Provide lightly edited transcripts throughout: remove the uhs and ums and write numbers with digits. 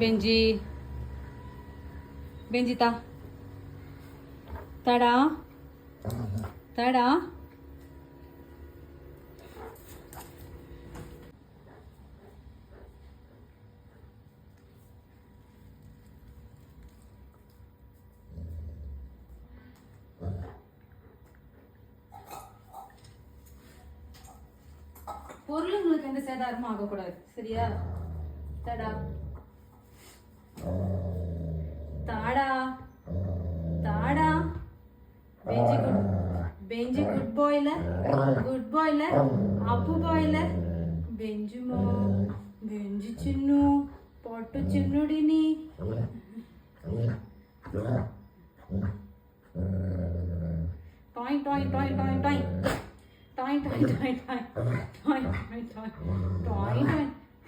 பெஞ்சி பெஞ்சி தா தாடா தாடா. பொருளுங்களுக்கு எந்த சேதாரமும் ஆகக்கூடாது, சரியா? தாடா தாடா தாடா. பெஞ்சி குட், பெஞ்சி குட் பாய்ல, குட் பாய்ல, అప్పు బాయ్ల. బెంజుమో బెంజు చిన్ను పొట్టు చిన్నుడిని. టాయ్ టాయ్ టాయ్ టాయ్ టాయ్ టాయ్ టాయ్ టాయ్ టాయ్ టాయ్ టాయ్ టాయ్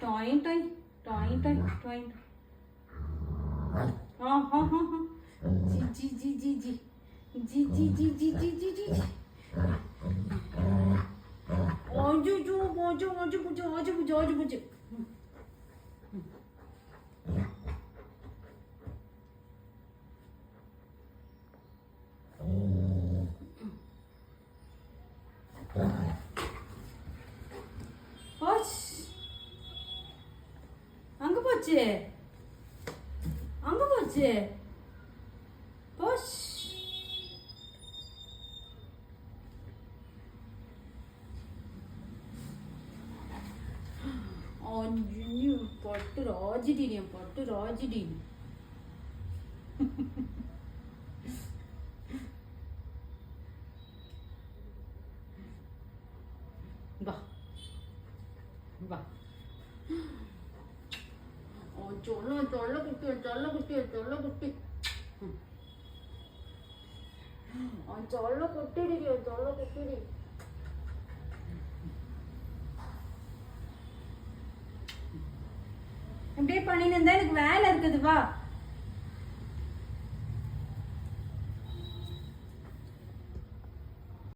టాయ్ టాయ్ టాయ్ టాయ్ టాయ్. हाँ हाँ हाँ हाँ जी जी जी जी जी जी जी जी जी जी जी जी. आजू जो आजू आजू बुझो आजू बुझो आजू बुझो. போச்சு அங்க போச்சு அங்க போச்சு போச்சு. அஞ்சு பட்டு ராஜிடி பட்டு ராஜிடி. வா வா. चलो चलो कुट्टी चलो कुट्टी चलो कुट्टी चलो कुट्टी चलो कुट्टी. அப்படியே பண்ணிட்டு இருந்தா எனக்கு வேலை இருக்குது. வா